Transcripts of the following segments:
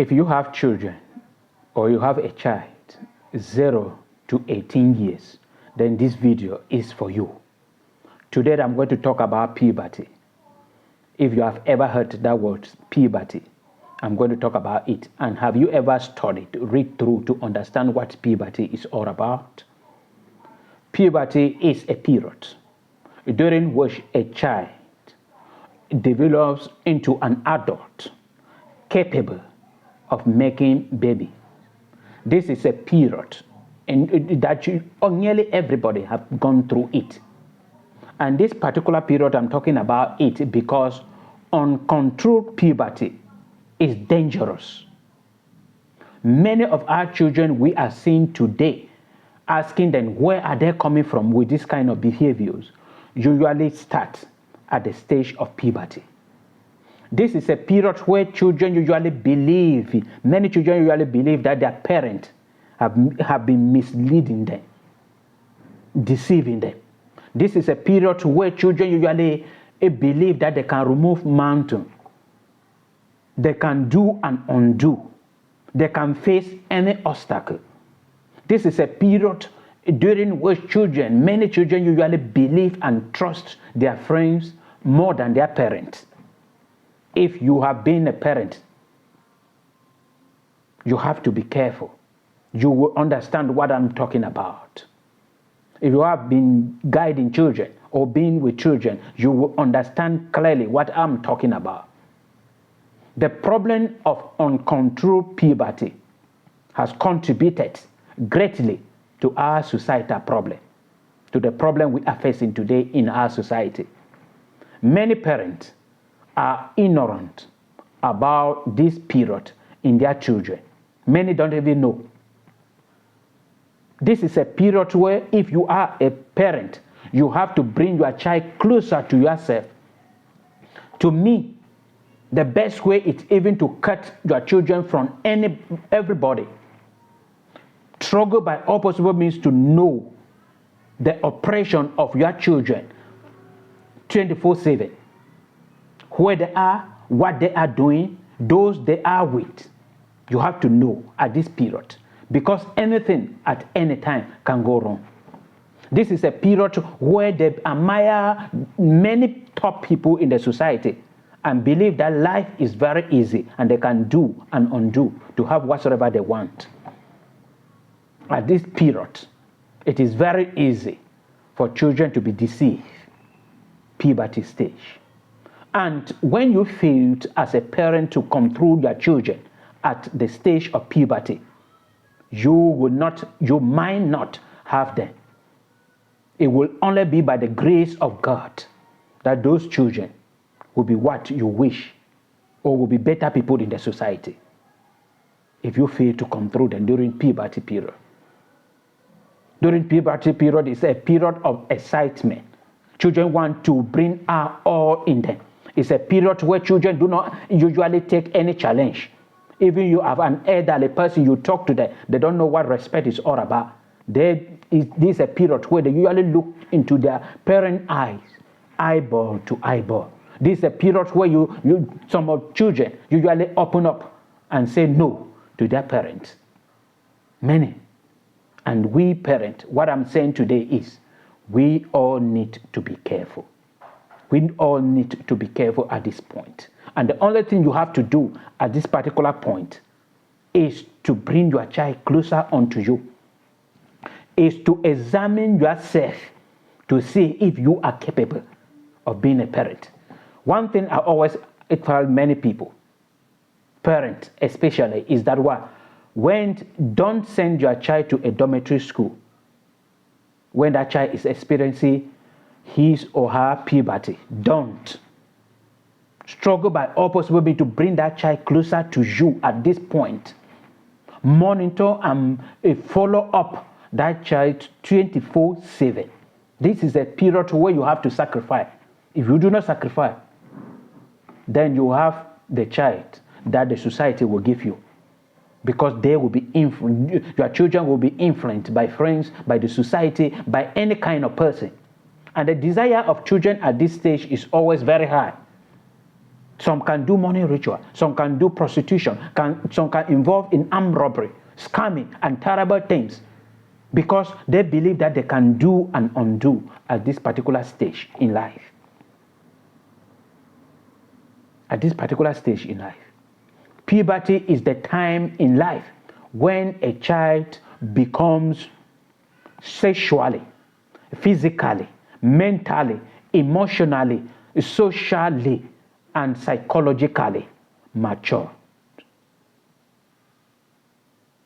If you have children or you have a child 0 to 18 years, then this video is for you. Today I'm going to talk about puberty. If you have ever heard that word puberty, I'm going to talk about it. And have you ever studied, read through to understand what puberty is all about? Puberty is a period during which a child develops into an adult capable of making baby. This is a period that nearly everybody have gone through it. And this particular period, I'm talking about it because uncontrolled puberty is dangerous. Many of our children we are seeing today, asking them where are they coming from with this kind of behaviors, usually start at the stage of puberty. This is a period where children usually believe, many children usually believe that their parents have been misleading them, deceiving them. This is a period where children usually believe that they can remove mountain, they can do and undo, they can face any obstacle. This is a period during which many children usually believe and trust their friends more than their parents. If you have been a parent, you have to be careful. You will understand what I'm talking about. If you have been guiding children or been with children, you will understand clearly what I'm talking about. The problem of uncontrolled puberty has contributed greatly to our societal problem, to the problem we are facing today in our society. Many parents are ignorant about this period in their children. Many don't even know. This is a period where if you are a parent, you have to bring your child closer to yourself. To me, the best way is even to cut your children from everybody. Struggle by all possible means to know the oppression of your children 24/7. Where they are, what they are doing, those they are with. You have to know at this period, because anything at any time can go wrong. This is a period where they admire many top people in the society and believe that life is very easy and they can do and undo to have whatsoever they want. At this period, it is very easy for children to be deceived. Puberty stage. And when you fail as a parent to control your children at the stage of puberty, you might not have them. It will only be by the grace of God that those children will be what you wish or will be better people in the society if you fail to control them during puberty period. During puberty period is a period of excitement. Children want to bring out all in them. It's a period where children do not usually take any challenge. Even you have an elderly person, you talk to them, they don't know what respect is all about. This is a period where they usually look into their parent eyes, eyeball to eyeball. This is a period where some of children usually open up and say no to their parents. Many. And we parents, what I'm saying today is, we all need to be careful. We all need to be careful at this point. And the only thing you have to do at this particular point is to bring your child closer unto you. Is to examine yourself to see if you are capable of being a parent. One thing I always tell many people, parents especially, is that don't send your child to a dormitory school when that child is experiencing his or her puberty. Don't. Struggle by all possible means to bring that child closer to you at this point. Monitor and follow up that child 24/7. This is a period where you have to sacrifice. If you do not sacrifice, then you have the child that the society will give you. Because they will be your children will be influenced by friends, by the society, by any kind of person. And the desire of children at this stage is always very high. Some can do money ritual. Some can do prostitution. Some can involve in armed robbery, scamming, and terrible things because they believe that they can do and undo at this particular stage in life. At this particular stage in life. Puberty is the time in life when a child becomes sexually, physically, mentally, emotionally, socially, and psychologically mature.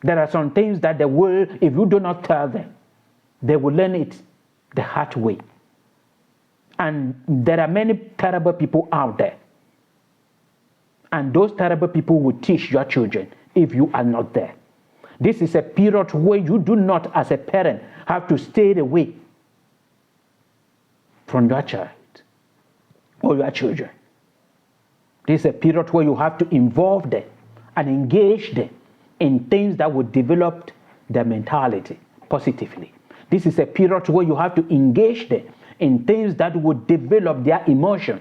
There are some things that they will, if you do not tell them, they will learn it the hard way. And there are many terrible people out there. And those terrible people will teach your children if you are not there. This is a period where you do not, as a parent, have to stay away from your child or your children. This is a period where you have to involve them and engage them in things that will develop their mentality positively. This is a period where you have to engage them in things that will develop their emotion.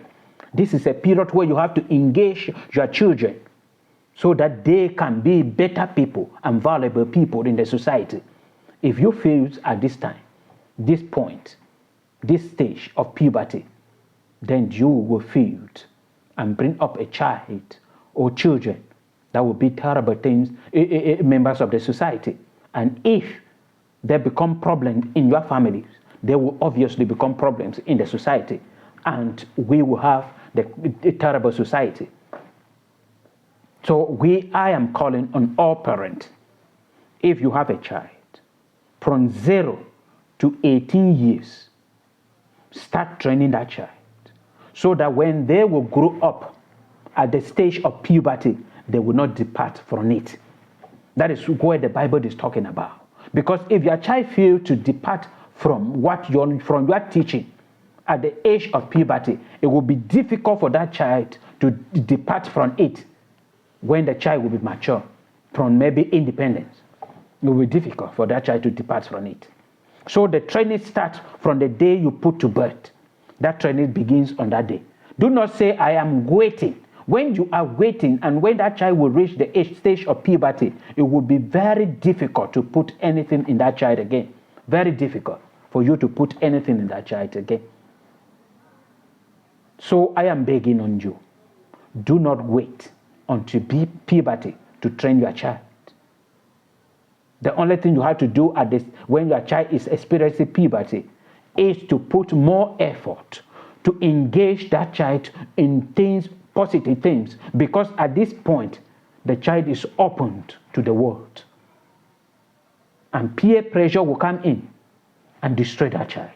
This is a period where you have to engage your children so that they can be better people and valuable people in the society. If you fail at this time, this point, this stage of puberty, then you will fail and bring up a child or children that will be terrible things, members of the society. And if they become problems in your families, they will obviously become problems in the society. And we will have the terrible society. So I am calling on all parents, if you have a child from 0 to 18 years, start training that child so that when they will grow up at the stage of puberty, they will not depart from it. That is where the Bible is talking about. Because if your child fails to depart from your teaching at the age of puberty, it will be difficult for that child to depart from it when the child will be mature, from maybe independence. It will be difficult for that child to depart from it. So the training starts from the day you put to birth. That training begins on that day. Do not say, I am waiting. When you are waiting and when that child will reach the stage of puberty, it will be very difficult to put anything in that child again. Very difficult for you to put anything in that child again. So I am begging on you, do not wait until puberty to train your child. The only thing you have to do at this, when your child is experiencing puberty, is to put more effort to engage that child in things, positive things, because at this point, the child is opened to the world. And peer pressure will come in and destroy that child.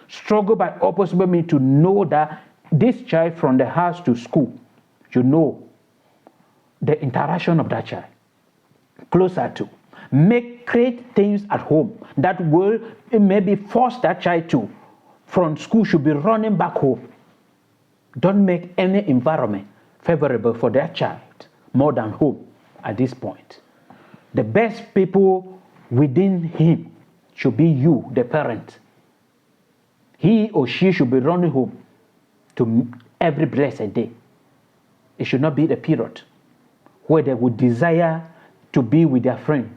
Struggle by opposite means to know that this child from the house to school, you know the interaction of that child closer to. Create things at home that will maybe force that child to, from school, should be running back home. Don't make any environment favorable for that child more than home at this point. The best people within him should be you, the parent. He or she should be running home to every blessed day. It should not be the period where they would desire to be with their friends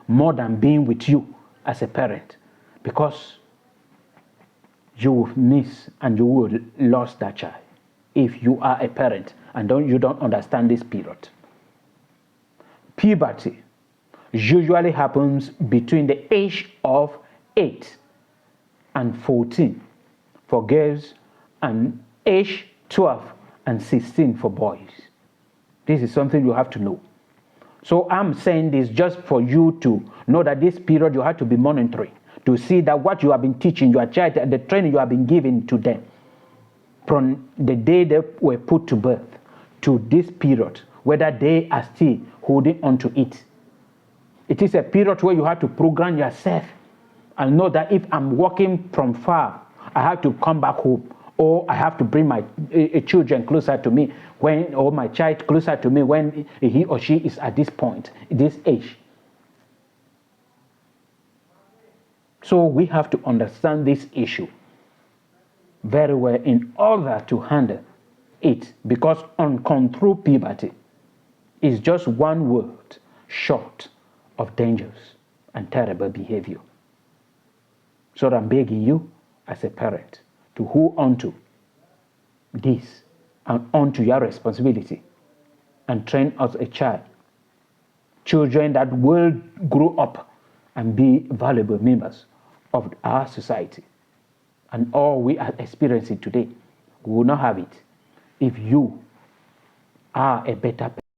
more than being with you as a parent, because you will miss and you will lose that child if you are a parent and you don't understand this period. Puberty usually happens between the age of 8 and 14 for girls and age 12 and 16 for boys. This is something you have to know. So I'm saying this just for you to know that this period you have to be monitoring to see that what you have been teaching your child, the training you have been giving to them from the day they were put to birth to this period, whether they are still holding on to it. It is a period where you have to program yourself and know that if I'm working from far, I have to come back home, or I have to bring my children closer to me or my child closer to me when he or she is at this point, this age. So we have to understand this issue very well in order to handle it, because uncontrolled puberty is just one word short of dangerous and terrible behavior. So I'm begging you as a parent to hold on to this and onto your responsibility and train as a child children that will grow up and be valuable members of our society. And all we are experiencing today, we will not have it if you are a better person.